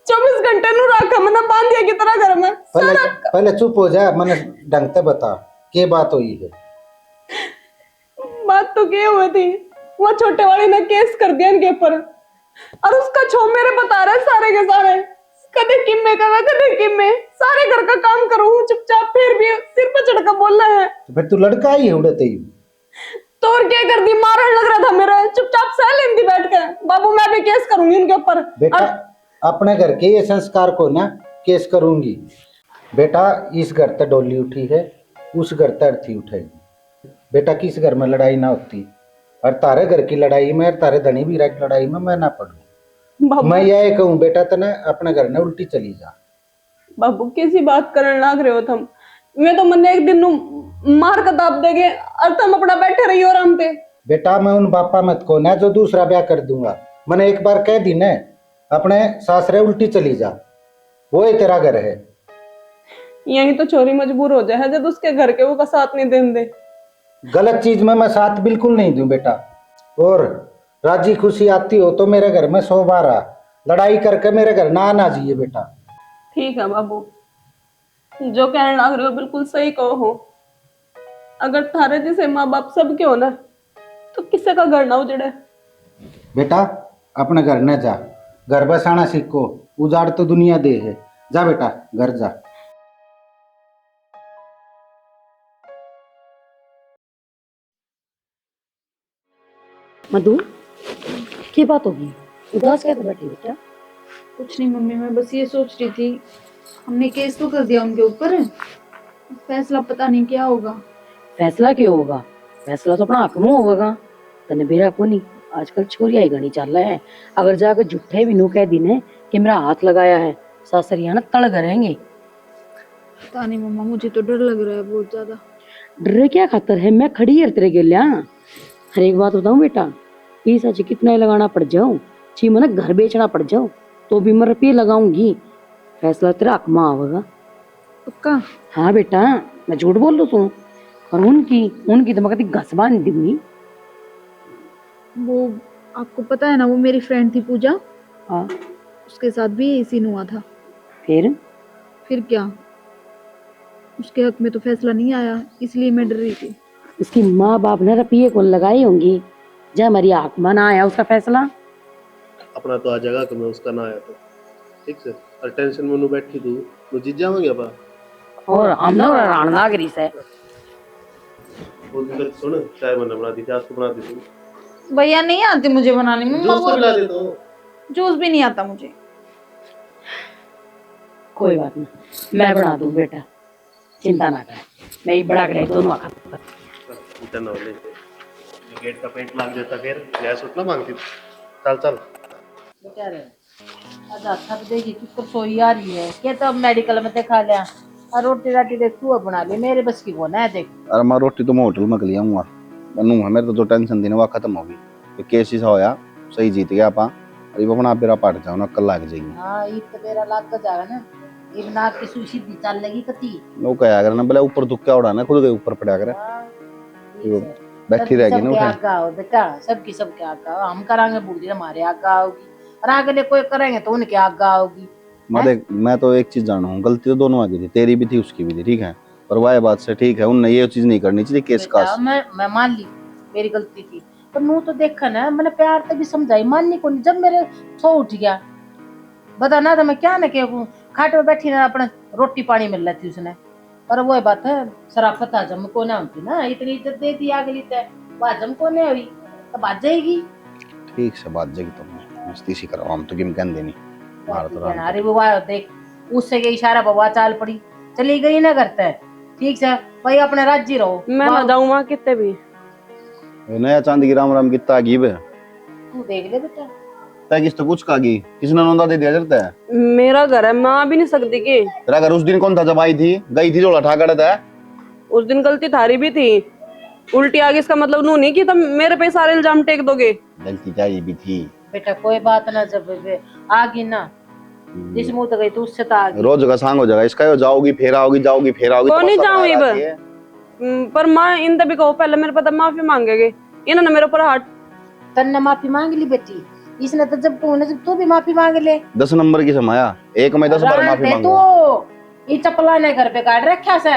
24 घंटे नु रखा मैंने बांध दिया की तरह घर में। पहले चुप हो जा, मैंने ढंग से बता क्या बात हुई है। बात तो क्या हुई थी, वो छोटे वाली ने केस कर दिया इनके ऊपर, और उसका छो मेरे बता रहे सारे के सारे, कदे किम्मे करा कदे किम्मे, सारे घर का काम करूं चुपचाप, फिर भी सिर पे चढ़कर बोल रहा है। तो फिर तू लड़का ही है उड़ते ही तो और क्या कर दी, मारने लग रहा था मेरा, चुपचाप सह लेंदी बैठ के। बाबू मैं भी केस करूंगी इनके ऊपर। बेटा अपने घर के ये संस्कार को ना केस करूंगी। बेटा इस घर तक डोली उठी है, उस घर तक अर्थी उठेगी। बेटा किस घर में लड़ाई ना होती, और तारे घर की लड़ाई में, तारे धनी भी की लड़ाई में मैं ना पढ़ू। मैं यह कहूँ बेटा तना अपने घर में उल्टी चली जा। बाबू कैसी बात करने लग रहे हो तुम, मैं तो मन एक दिन मार का दाब देगे और तुम अपना बैठे रही हो आराम पे। बेटा मैं उन बापा मत को ना जो दूसरा ब्याह कर दूंगा, मैंने एक बार कह दी ना अपने सासरे उल्टी चली जा, वो ही तेरा घर है। यही तो चोरी मजबूर हो जाए जब उसके घर के वो का साथ नहीं देंगे। गलत चीज में मैं साथ बिल्कुल नहीं दूं बेटा, और राजी खुशी आती हो तो मेरे घर में 100 बार आ, लड़ाई करके मेरे घर ना आना चाहिए बेटा। ठीक है बाबू, जो कहने लग रहे हो बिल्कुल सही कहो हो। अगर थारे जैसे माँ बाप सबके हो ना तो किसी का घर ना उजड़े। बेटा अपने घर न जा, घर बसाना सीखो, उजाड़ तो दुनिया दे है। जा बेटा घर जा। मधु, क्या बात होगी? उदास क्या बैठी बेटा? कुछ नहीं मम्मी, मैं बस ये सोच रही थी, हमने केस तो कर दिया उनके ऊपर, फैसला पता नहीं क्या होगा। फैसला क्यों होगा? फैसला तो अपना हक में होगा। तने बेरा को नहीं, आजकल चोरी आई घनी चल रहा है। अगर जाकर झूठे भी नू कह दी ने कि मेरा हाथ लगाया है, सासरिया ना तड़ करेंगे। पता नहीं मम्मा, मुझे तो डर लग रहा है बहुत ज्यादा। डर क्या खातर है? मैं खड़ी है तेरे गेलिया। हर एक बात बताऊं बेटा, पैसा ची कितना ही लगाना पड़ जाओ, ची मन घर बेचना पड़ जाओ, तो भी मैं रुपये लगाऊंगी। फैसला तेरा हक में आवेगा। पक्का? हाँ बेटा, मैं झूठ बोल रहा हूँ। और उनकी तो मैं कभी घस बांध दूंगी। वो आपको पता है ना, वो मेरी फ्रेंड थी पूजा। हाँ। उसके साथ भी यही सीन हुआ था। फिर क्या, उसके हक में तो फैसला नहीं आया, इसलिए मैं डर रही थी। उसकी माँ बाप ने रुपये को लगाई होंगी, जब हमारी हक में ना आया उसका फैसला। अपना तो आ जाएगा कि मैं उसका ना आया तो ठीक से, और टेंशन में नु बैठी तू नु जीत जाओगे अपा। और हम ना राण नागरी से वो भी सुन, चाय बना दी, आज तो बना दी तू। भैया नहीं आती मुझे बनानी, मम्मा जूस तो पिला दे दो। जूस भी नहीं आता मुझे। कोई बात नहीं, मैं बना दूं बेटा, चिंता ना कर। मैं ही बड़ा करे दोनों खाता। इतना ले गेट का पेंट लाग जाता, फिर गैस उतना मांगती। चल चल क्या रे आजा थक देगी, किसको सोई आ रही है क्या? तो मेडिकल में दिखा लिया, और रोटी राटी देख तू अब बना ले, मेरे बस की वो ना है। देख अरे मैं रोटी तो मैं होटल में लिया हूँ बनूंगा। मेरे तो जो टेंशन थी ना वो खत्म हो गई। तो केस ही होया, सही जीत गया अपा। अरे वो अपना बेरा पाट जाओ ना, कल लाग जाएगी। हाँ ईद तो मेरा लाग कर जाएगा ना, एक नाक की सुई सीधी चल लगी कती। वो क्या करे ना, बोले ऊपर दुक्का उड़ाना, खुद के ऊपर पड़ा करे। वो बैठी रहेगी ना उठे। आगा बेटा, सबकी सबके आगा हम करांगे, बूढ़ी हमारे आगा होगी, और आगे कोई करेंगे तो उनके आगा होगी। मैं तो एक चीज जाना हूँ, गलती तो दोनों आगे थी, तेरी भी थी उसकी भी थी, ठीक है। पर वह बात से ठीक है, उनने ये चीज नहीं करनी चाहिए केस का। मैं मान ली मेरी गलती थी, पर नू तो देखा ना, मैंने प्यार से भी समझाई, माननी को नहीं। जब मेरे सो उठ गया बता ना, तो मैं क्या ना के खाट में बैठी ना, अपना रोटी पानी मिल रही थी उसने। पर वो बात है, शराफत हजम को ना होती ना, इतनी इज्जत दे दी अगली तय, वो हजम को नहीं हुई तो बात जाएगी। ठीक से बात जाएगी, तो मस्ती सी करो, हम तो किम कह देनी। अरे वो देख, उससे के इशारा बवा चाल पड़ी, चली गई ना करते। ठीक से भाई अपने राज्य रहो, मैं ना जाऊँ वहाँ कितने भी। नया चांद की राम राम कितना अजीब है। तू देख ले बेटा, तय किस तो कुछ कागी, किसने नौंदा दे दिया जरता है। मेरा घर है, मैं आ भी नहीं सकती की। तेरा घर उस दिन कौन था जब आई थी, गई थी जो ठाकड़ था। उस दिन गलती थारी भी थी, उल्टी आगे इसका मतलब नू नहीं कि तुम मेरे पे सारे इल्जाम टेक दोगे। गलती चाहिए भी थी बेटा, कोई बात ना, जब आगी ना जिस मुंह तक गई तो उससे तो आगी। रोज का सांग हो जाएगा इसका, जाओगी फिर आओगी, जाओगी फिर आओगी। तो नहीं जाऊँ पर माँ इन तभी कहो, पहले मेरे पता माफी मांगेगे, इन्होंने मेरे ऊपर हाथ। तन्ने माफी मांग ली बेटी, इसने तो जब तू भी माफी मांग ले। 10 नंबर की समाया, एक में 10 बार माफी मांगो। तो ये चपला ने घर पे काट रखा से।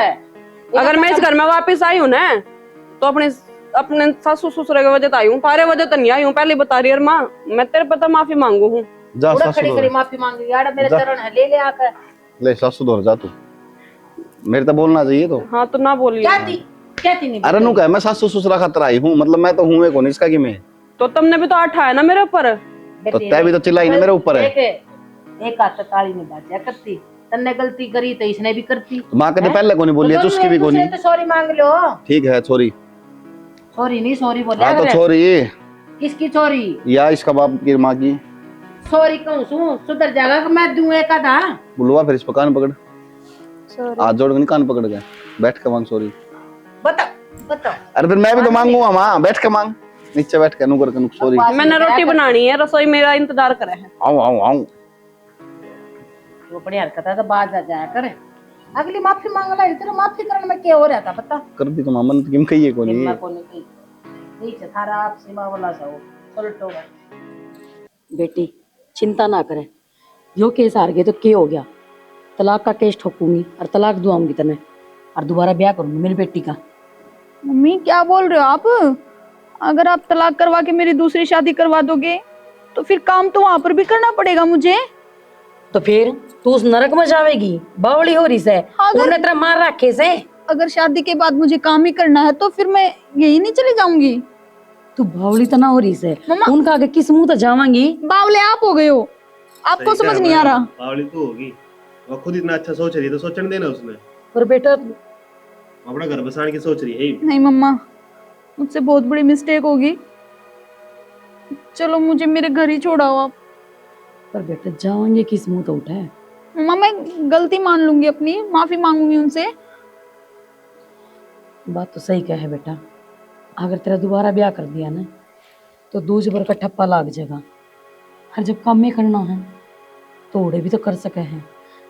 अगर मैं इस घर में वापस आई हूँ ना, तो अपने सासू ससुर के वजह से आई हूँ, तारे वजह तो नहीं आई हूँ। पहले बता रही है माँ, मैं तेरे पता माफी मांगू हूँ। जा सासू खड़ी माफी मांगी यार, मेरे चरण है, ले आकर ले सासू दौर जा तू। मेरे तो बोलना चाहिए तो। हाँ तो ना बोलिए। क्या थी नहीं। अरे नु कह, मैं सासू ससुरा खातर आई हूँ, मतलब मैं तो हूँ कौन इसका की मैं। तो तुमने भी तो आठा है ना मेरे ऊपर, तो तै भी तो चिल्लाई ना मेरे ऊपर है। एक हाथ ताली में बाजा करती, तन्ने गलती करी तो इसने भी करती। माँ कभी पहले कोनी बोली है, उसकी भी कोनी। तो सॉरी मांग लो। ठीक है, सॉरी। सॉरी नहीं, सॉरी बोले। हाँ तो सॉरी। किसकी सॉरी? या इसका बाप की माँ की। सॉरी कहूँ सुधर जाएगा कि मैं दूं एक आधा। बुलवा फिर इस पर कान पकड़, हाथ जोड़ के कान पकड़ के बैठ के मांग सॉरी। बता। अरे फिर मैं भी तो मांगूंगा माँ, बैठ के मांग, नीचे बैठ के नुकर के सॉरी। मैंने रोटी बनानी है, रसोई मेरा इंतजार करे है। आओ वो बड़ी हरकत है तो बाज आ जाया करे। अगली माफी मांग ला, तेरे माफी करने में क्या हो रहा था पता कर दी तो मामा ने किम कही है कोनी। मैं कोनी कही ठीक है, थारा आप सीमा वाला जाओ चलटो। बेटी चिंता ना करें, जो केस हार गए तो क्या हो गया, तलाक का केस ठोकूंगी और तलाक दुआऊंगी तने और दोबारा ब्याह करूंगी मेरी बेटी का। मम्मी क्या बोल रहे हो आप? अगर आप तलाक करवा के मेरी दूसरी शादी करवा दोगे तो फिर काम तो वहां पर भी करना पड़ेगा मुझे। तो फिर तू उस नरक में जावेगी, बावली हो रही से। उन्होंने तेरा मार रखे से। अगर शादी के बाद मुझे काम ही करना है तो फिर मैं यही नहीं चली जाऊंगी। तू बावली तो ना हो रही से, मम्मा उनका आगे किस मुंह तो जावांगी। बावले आप हो गए हो, आपको समझ नहीं आ रहा। बावली तो होगी, वो खुद इतना अच्छा सोच रही है तो सोचने देना उसने। पर बेटा अपना घर बसाने की सोच रही है। नहीं मम्मा, मुझसे बहुत बड़ी मिस्टेक होगी, चलो मुझे मेरे घर ही छोड़ाओ आप। पर बेटा जावांगे किस मुंह तो उठा है। मम्मा मैं गलती मान लूंगी अपनी, माफी मांगूंगी उनसे। बात तो सही कहे बेटा, अगर तेरा दोबारा ब्याह कर दिया ना तो दूज भर का ठप्पा लाग जाएगा। और जब काम में करना है तो ओड़े भी तो कर सके हैं,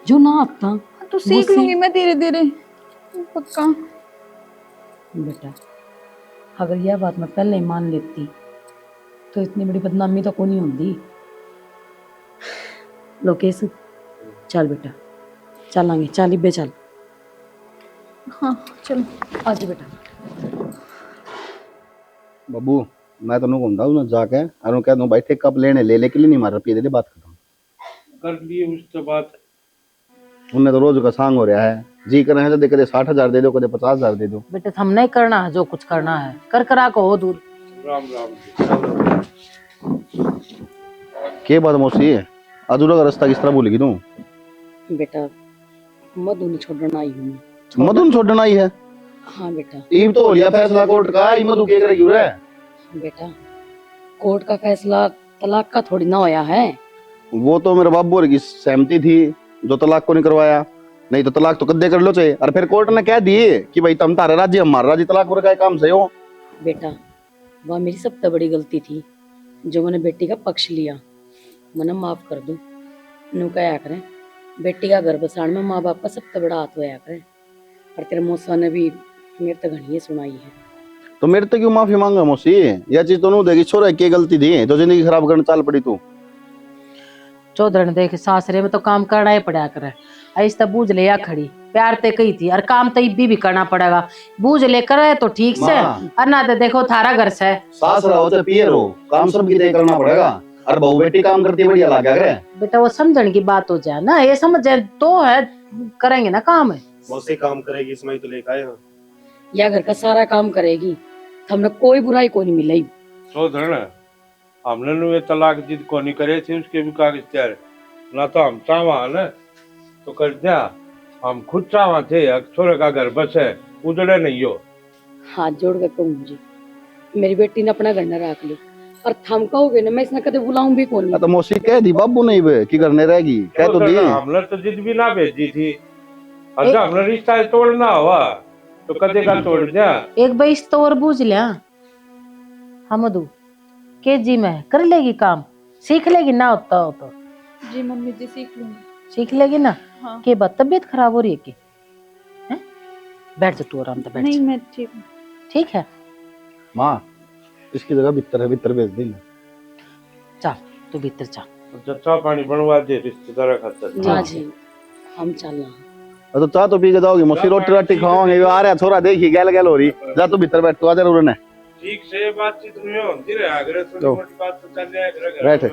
जो ना आता तो सीख लूंगी मैं धीरे धीरे, पक्का। बेटा अगर यह बात मैं पहले ही मान लेती तो इतनी बड़ी बदनामी तो को नहीं होती। लोकेश चल बेटा, चलांगे, चल इब्बे चल। हाँ चलो आज बेटा। बाबू मैं तो घूमता हूँ जाके और कह दूँ भाई ठेका लेने ले के लिए नहीं मार रहा, दे बात खत्म कर लिए उसके बाद उन्हें तो रोज का सांग हो रहा है। जी कर रहे हैं तो कदे 60,000 दे दो, कदे 50,000 दे दो। बेटे हम नहीं करना है, जो कुछ करना है कर करा को हो दूर। राम राम के बात मौसी है, अधूरा का रास्ता किस तरह भूलेगी तू? बेटा मधु ने छोड़ना आई हूँ। मधु ने छोड़ना आई है? हाँ बेटा। ईब तो हो लिया फैसला कोर्ट का, ई मधु के करेगी रे? बेटा कोर्ट का फैसला तलाक का थोड़ी ना होया है। वो तो मेरे बाबू की सहमति थी जो तलाक को नहीं करवाया, नहीं तो तलाक तो कद्दे कर लो चाहिए। और फिर कोर्ट ने कह दिए कि भाई तुम तारे राज्य हमारा राज्य, तलाक हो का काम सही हो। बेटा वह मेरी सबसे बड़ी गलती थी जो मैंने बेटी का पक्ष लिया, मैंने माफ कर दूं। नू क्या करें, बेटी का घर बसाण में माँ बाप का सबसे बड़ा हाथ होया करे। और तेरे मौसा ने भी मेरे तक घनी सुनाई है। तो मेरे तो क्यों माफी मांगा मौसी? यह चीज तो नहीं देगी, छोरा की गलती थी जो जिंदगी खराब करने चाल पड़ी तू। चौधरी देख सासरे में तो काम करना ही पड़ा करे, ऐसा बूझ ले या खड़ी प्यार ते कही थी और काम तो इब्बी भी करना पड़ेगा। बूझ लेकर है तो ठीक से, और ना तो देखो थारा घर से सास रहो तो पियर हो, काम सब की तय करना पड़ेगा। और बहू बेटी काम करती बढ़िया लगा करे। बेटा वो समझने की बात हो जाए ना, ये समझ जाए तो है करेंगे ना काम है। मौसी काम करेगी इसमें तो लेकर आए। या घर का सारा काम करेगी, हमने कोई बुराई को नहीं मिलाई। चौधरी हमने नु ये तलाक जिद को नहीं करे थे, उसके भी कागज तैयार ना तो हम चाहवा ना तो कर दिया, हम खुद चाहवा थे छोरे का घर बस है, उजड़े नहीं हो। हाथ जोड़ कर कहूँ मुझे मेरी बेटी ने अपना घर न रख ली और थम कहोगे ना मैं इसने कदे बुलाऊं भी कौन। तो मौसी कह दी बाबू नहीं बे की करने रहेगी, कह तो दी। हमने तो जिद भी ना भेजी थी, अगर हमने रिश्ता तोड़ना हुआ तो कदे का तोड़ दिया। एक बाईस तो और बूझ लिया हमदू के जी में कर लेगी काम, सीख लेगी ना होता हो तो। जी मम्मी जी सीख लूंगी। सीख लेगी ना। हाँ। के बाद तबीयत खराब हो रही है कि हैं? बैठ जा तू आराम से बैठ नहीं जा। मैं ठीक हूँ। ठीक है माँ इसकी जगह भीतर है, भीतर भेज दी। चल तू भीतर चल। जच्चा पानी बनवा दे रिश्तेदार खातर। हाँ जी हम चल रहा। तो चाह तो पी के जाओगी मौसी, रोटी राटी खाओगे। आ रहा छोरा देखी गैल गैल हो रही, जा तू भीतर बैठ, तो आ जरूर ने ठीक से बातचीत नहीं होती रहे, अगर थोड़ी मोटी बात तो चल जाए। बैठ।